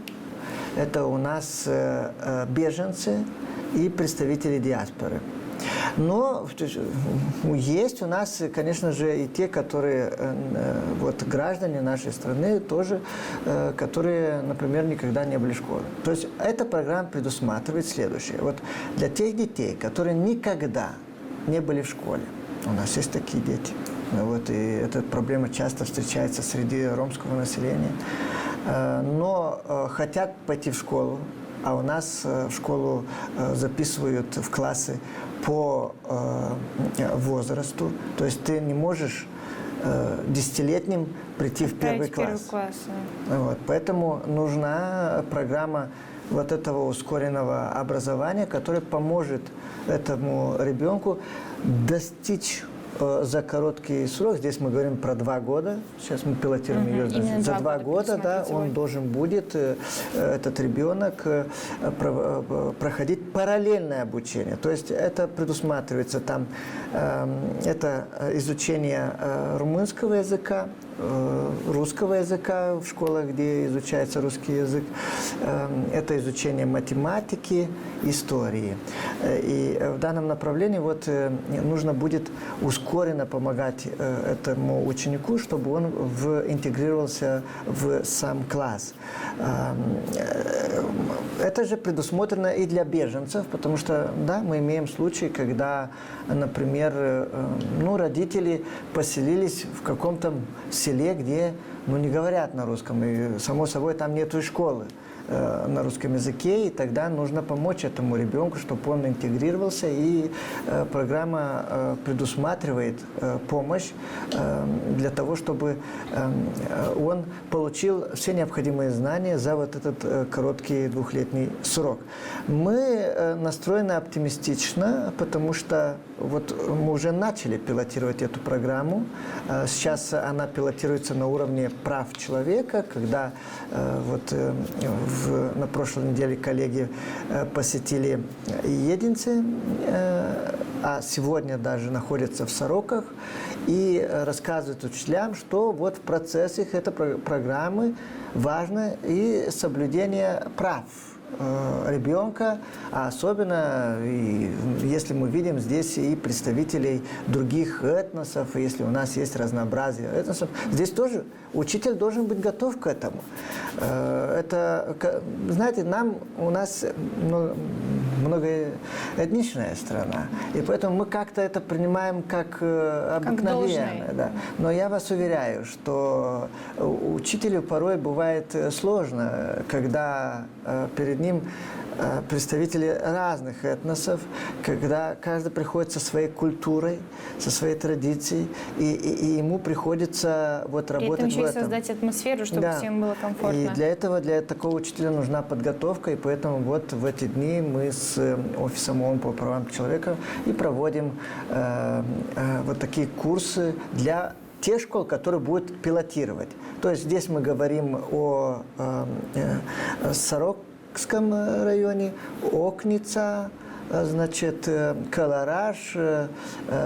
это у нас беженцы и представители диаспоры. Но есть у нас, конечно же, и те, которые вот, граждане нашей страны тоже, которые, например, никогда не были в школе. То есть эта программа предусматривает следующее. Вот для тех детей, которые никогда не были в школе, у нас есть такие дети, вот, и эта проблема часто встречается среди ромского населения, но хотят пойти в школу, а у нас в школу записывают в классы по возрасту. То есть ты не можешь 10-летним прийти в первый класс. Вот. Поэтому нужна программа вот этого ускоренного образования, которая поможет этому ребенку достичь за короткий срок, здесь мы говорим про 2 года, сейчас мы пилотируем ее за 2 года, да, он должен будет, этот ребенок, проходить параллельное обучение. То есть это предусматривается там, это изучение румынского языка, русского языка в школах, где изучается русский язык, это изучение математики, истории. И в данном направлении вот нужно будет ускоренно помогать этому ученику, чтобы он интегрировался в сам класс. Это же предусмотрено и для беженцев, потому что, да, мы имеем случаи, когда, например, ну, родители поселились в каком-то селе, где, ну, не говорят на русском, и, само собой, там нету и школы на русском языке, и тогда нужно помочь этому ребенку, чтобы он интегрировался, и программа предусматривает помощь для того, чтобы он получил все необходимые знания за вот этот короткий 2-летний срок. Мы настроены оптимистично, потому что вот мы уже начали пилотировать эту программу. Сейчас она пилотируется на уровне прав человека, когда вот на прошлой неделе коллеги посетили Единцы, а сегодня даже находятся в Сороках и рассказывают учителям, что вот в процессе этой программы важно и соблюдение прав ребенка, а особенно, если мы видим здесь и представителей других этносов, и если у нас есть разнообразие этносов, здесь тоже учитель должен быть готов к этому. Это, знаете, у нас многоэтничная страна, и поэтому мы как-то это принимаем как обыкновенное. Да. Но я вас уверяю, что учителю порой бывает сложно, когда перед ним представители разных этносов, когда каждый приходит со своей культурой, со своей традицией, и ему приходится вот работать в этом. И еще и создать атмосферу, чтобы всем было комфортно. И для такого учителя нужна подготовка, и поэтому вот в эти дни мы с офисом ООН по правам человека и проводим вот такие курсы для тех школ, которые будут пилотировать. То есть здесь мы говорим о Сорокском районе, Окница, значит, Калараш,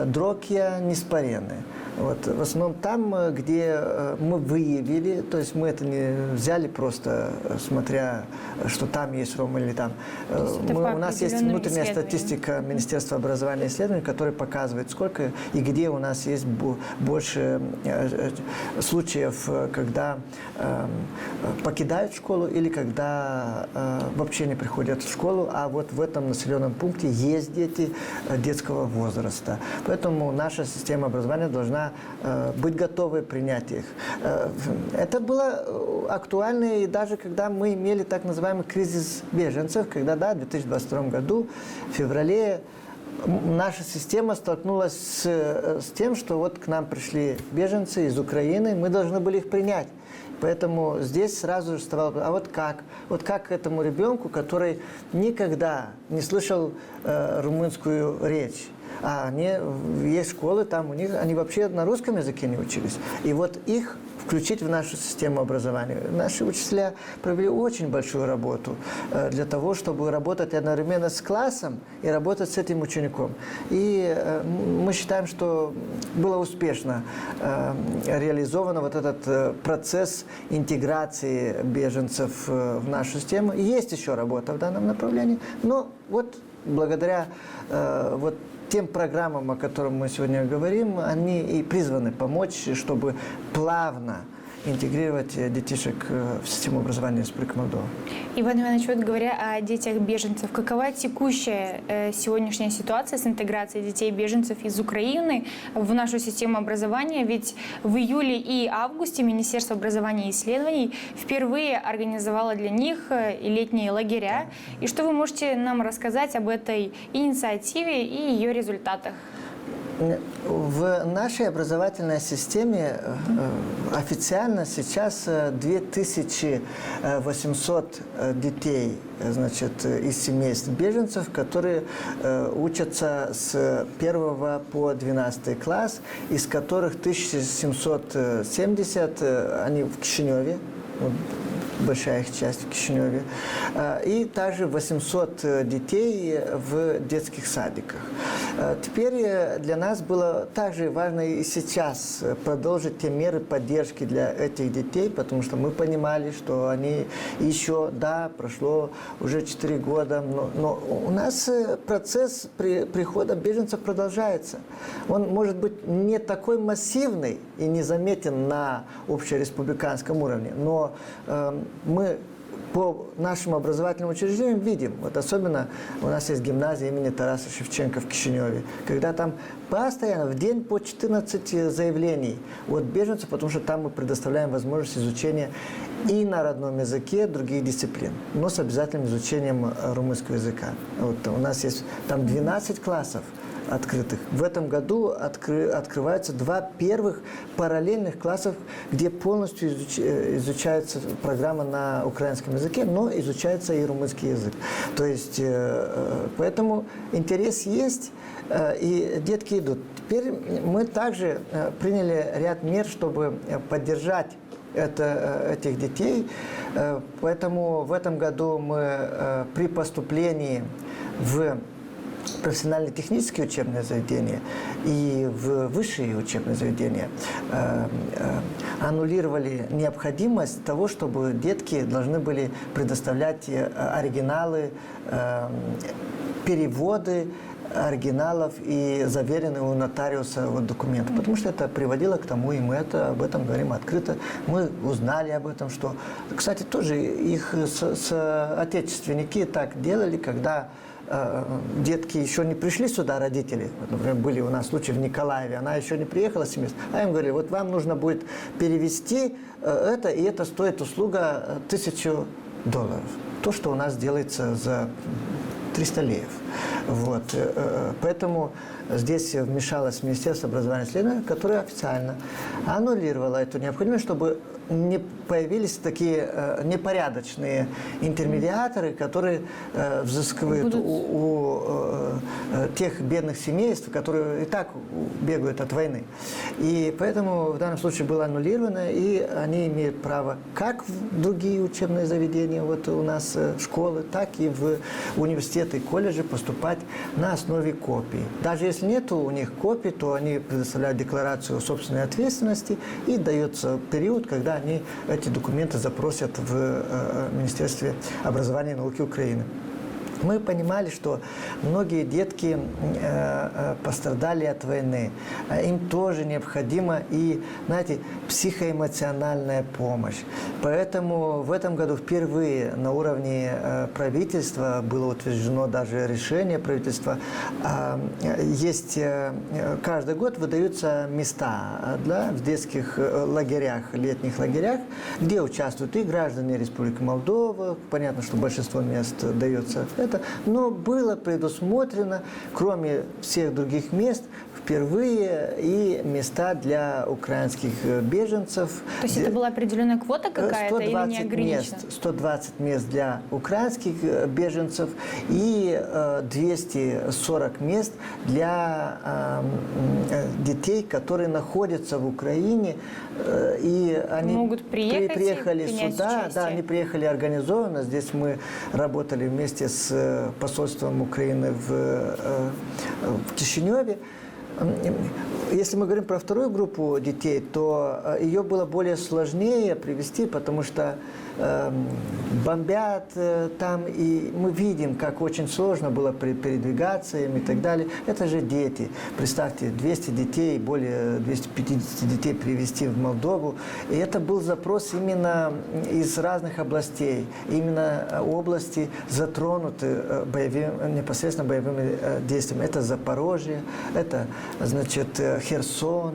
Дрокья, Неспорены. Вот. В основном там, где мы выявили, то есть мы это не взяли просто, смотря, что там есть ромы или там. У нас есть внутренняя статистика Министерства образования и исследований, которая показывает, сколько и где у нас есть больше случаев, когда покидают школу или когда вообще не приходят в школу, а вот в этом населенном пункте есть дети детского возраста. Поэтому наша система образования должна быть готовой принять их. Это было актуально и даже когда мы имели так называемый кризис беженцев, когда, да, в 2022 году, в феврале, наша система столкнулась с тем, что вот к нам пришли беженцы из Украины, мы должны были их принять. Поэтому здесь сразу же вставал вопрос, а вот как? Вот как этому ребенку, который никогда не слышал румынскую речь, есть школы, там у них, они вообще на русском языке не учились. И вот их включить в нашу систему образования. Наши учителя провели очень большую работу для того, чтобы работать одновременно с классом и работать с этим учеником. И мы считаем, что было успешно реализован вот этот процесс интеграции беженцев в нашу систему. И есть еще работа в данном направлении, но вот благодаря вот тем программам, о которых мы сегодня говорим, они и призваны помочь, чтобы плавно интегрировать детишек в систему образования Республики Молдова. Иван Иванович, вот говоря о детях беженцев, какова текущая сегодняшняя ситуация с интеграцией детей беженцев из Украины в нашу систему образования? Ведь в июле и августе Министерство образования и исследований впервые организовало для них летние лагеря. И что вы можете нам рассказать об этой инициативе и ее результатах? В нашей образовательной системе официально сейчас 2800 детей, значит, из семейств беженцев, которые учатся с 1 по 12 класс, из которых 1770 они в Кишиневе, большая их часть в Кишиневе, и также 800 детей в детских садиках. Теперь для нас было также важно и сейчас продолжить те меры поддержки для этих детей, потому что мы понимали, что они еще, да, прошло уже 4 года, но у нас процесс прихода беженцев продолжается. Он может быть не такой массивный и не заметен на общереспубликанском уровне, но мы по нашим образовательным учреждениям видим, вот особенно у нас есть гимназия имени Тараса Шевченко в Кишиневе, когда там постоянно в день по 14 заявлений от беженцев, потому что там мы предоставляем возможность изучения и на родном языке других дисциплин, но с обязательным изучением румынского языка. Вот у нас есть там 12 классов открытых. В этом году открываются 2 первых параллельных классов, где полностью изучается программа на украинском языке, но изучается и румынский язык. То есть, поэтому интерес есть, и детки идут. Теперь мы также приняли ряд мер, чтобы поддержать этих детей. Поэтому в этом году мы при поступлении в профессионально-технические учебные заведения и в высшие учебные заведения аннулировали необходимость того, чтобы детки должны были предоставлять оригиналы, переводы оригиналов и заверенные у нотариуса документы. Потому что это приводило к тому, и мы об этом говорим открыто. Мы узнали об этом, что, кстати, тоже их соотечественники так делали, когда детки еще не пришли сюда, родители. Вот, например, были у нас случаи в Николаеве, она еще не приехала с семьей, а им говорили, вот вам нужно будет перевести это, и это стоит услуга $1000. То, что у нас делается за 300 леев. Вот. Поэтому здесь вмешалось Министерство образования и исследований, которое официально аннулировало эту необходимость, чтобы не появились такие непорядочные интермедиаторы, которые взыскивают у тех бедных семейств, которые и так бегают от войны. И поэтому в данном случае было аннулировано, и они имеют право как в другие учебные заведения, вот у нас школы, так и в университеты и колледжи поступать на основе копий. Даже если нет у них копий, то они предоставляют декларацию собственной ответственности, и дается период, когда они эти документы запросят в Министерстве образования и науки Украины. Мы понимали, что многие детки пострадали от войны. Им тоже необходима и, знаете, психоэмоциональная помощь. Поэтому в этом году впервые на уровне правительства было утверждено даже решение правительства. Есть каждый год выдаются места в детских лагерях, летних лагерях, где участвуют и граждане Республики Молдова. Понятно, что большинство мест дается. Но было предусмотрено, кроме всех других мест, впервые и места для украинских беженцев. То есть это была определенная квота какая-то или не ограничена? 120 мест для украинских беженцев и 240 мест для детей, которые находятся в Украине. И они могут приехали сюда. Да, они приехали организованно. Здесь мы работали вместе с посольством Украины в Кишиневе. Если мы говорим про вторую группу детей, то ее было более сложнее привести, потому что бомбят там, и мы видим, как очень сложно было передвигаться им и так далее. Это же дети. Представьте, 200 детей, более 250 детей привезти в Молдову. И это был запрос именно из разных областей. Именно области затронуты непосредственно боевыми действиями. Это Запорожье, это, значит, Херсон,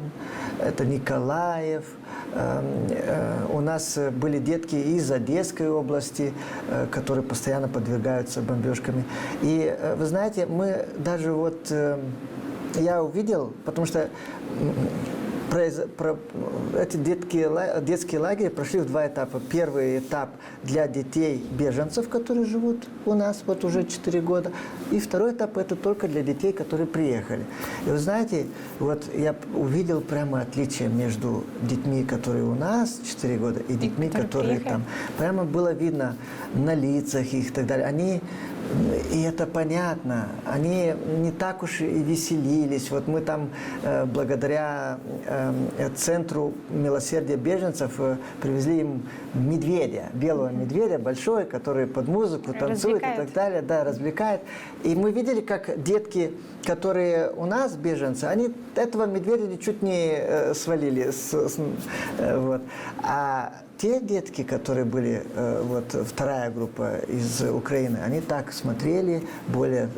это Николаев. У нас были детки из Одесской области, которые постоянно подвергаются бомбежками. И вы знаете, мы даже вот, я увидел, потому что эти детские лагеря прошли в два этапа. Первый этап для детей-беженцев, которые живут у нас вот уже 4 года. И второй этап – это только для детей, которые приехали. И вы знаете, вот я увидел прямо отличие между детьми, которые у нас 4 года, и детьми, которые там. Прямо было видно на лицах их и так далее. И это понятно, они не так уж и веселились. Вот мы там благодаря Центру милосердия беженцев привезли им медведя, белого медведя, большой, который под музыку танцует и так далее, да, развлекает. И мы видели, как детки, которые у нас беженцы, они этого медведя чуть не свалили. Вот. А те детки, которые были, вот вторая группа из Украины, они так смотрели, более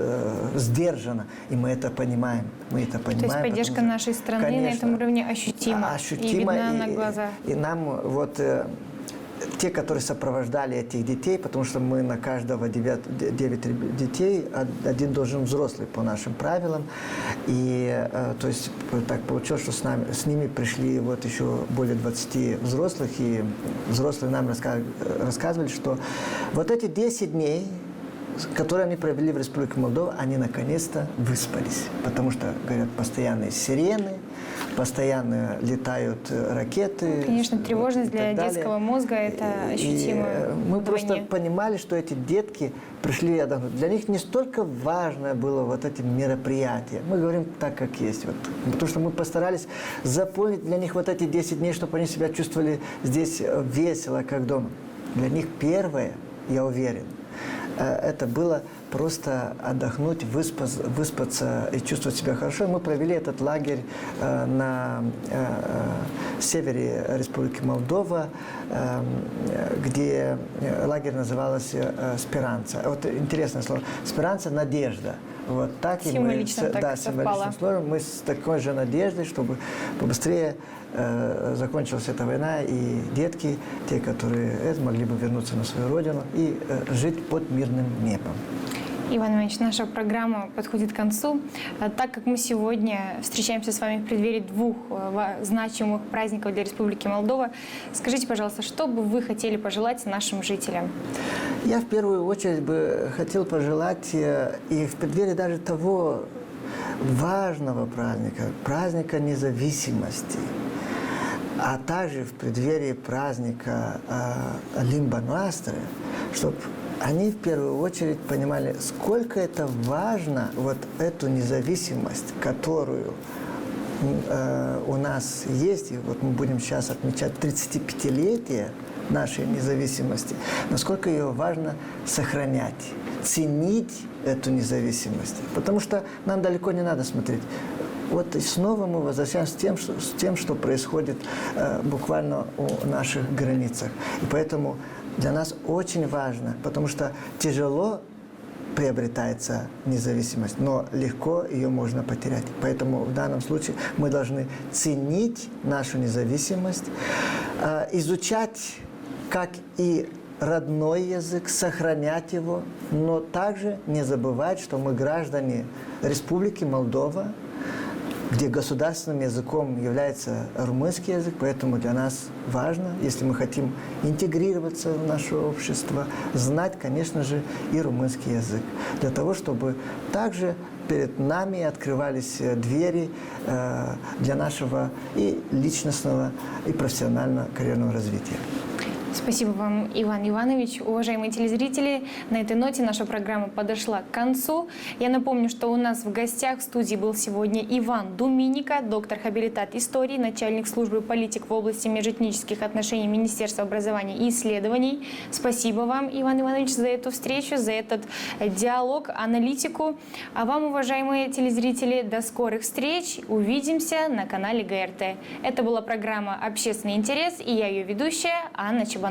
сдержанно, и мы это понимаем. Мы это понимаем. То есть поддержка нашей страны, конечно, на этом уровне ощутима и видна на глаза. И нам вот те, которые сопровождали этих детей, потому что мы на каждого 9 детей, один должен взрослый по нашим правилам. И то есть так получилось, что с ними пришли вот еще более 20 взрослых, и взрослые нам рассказывали, что вот эти 10 дней, которые они провели в Республике Молдова, они наконец-то выспались. Потому что, говорят, постоянные сирены, постоянно летают ракеты. Конечно, тревожность для детского мозга – это ощутимо. Мы просто понимали, что эти детки пришли отдохнуть. Для них не столько важно было вот эти мероприятия. Мы говорим так, как есть. Вот. Потому что мы постарались заполнить для них вот эти 10 дней, чтобы они себя чувствовали здесь весело, как дома. Для них первое, я уверен, это было просто отдохнуть, выспаться и чувствовать себя хорошо. Мы провели этот лагерь на севере Республики Молдова, где лагерь назывался «Спиранца». Вот интересное слово. «Спиранца» – надежда. Вот так символично, и мы, так символичным словом, мы с такой же надеждой, чтобы побыстрее закончилась эта война, и детки, те, которые могли бы вернуться на свою родину и жить под мирным небом. Иван Иванович, наша программа подходит к концу. Так как мы сегодня встречаемся с вами в преддверии 2 значимых праздников для Республики Молдова, скажите, пожалуйста, что бы вы хотели пожелать нашим жителям? Я в первую очередь бы хотел пожелать, и в преддверии даже того важного праздника, праздника независимости, а также в преддверии праздника Лимба Ностры, чтобы они в первую очередь понимали, сколько это важно, вот эту независимость, которую у нас есть, и вот мы будем сейчас отмечать 35-летие нашей независимости, насколько ее важно сохранять, ценить эту независимость. Потому что нам далеко не надо смотреть. Вот и снова мы возвращаемся с тем, что происходит буквально у наших границах. И поэтому для нас очень важно, потому что тяжело приобретается независимость, но легко ее можно потерять. Поэтому в данном случае мы должны ценить нашу независимость, изучать как и родной язык, сохранять его, но также не забывать, что мы граждане Республики Молдова, где государственным языком является румынский язык, поэтому для нас важно, если мы хотим интегрироваться в наше общество, знать, конечно же, и румынский язык, для того, чтобы также перед нами открывались двери для нашего и личностного, и профессионального карьерного развития. Спасибо вам, Иван Иванович. Уважаемые телезрители, на этой ноте наша программа подошла к концу. Я напомню, что у нас в гостях в студии был сегодня Иван Думиника, доктор хабилитат истории, начальник службы политик в области межэтнических отношений Министерства образования и исследований. Спасибо вам, Иван Иванович, за эту встречу, за этот диалог, аналитику. А вам, уважаемые телезрители, до скорых встреч. Увидимся на канале ГРТ. Это была программа «Общественный интерес» и я ее ведущая Анна Чебанова.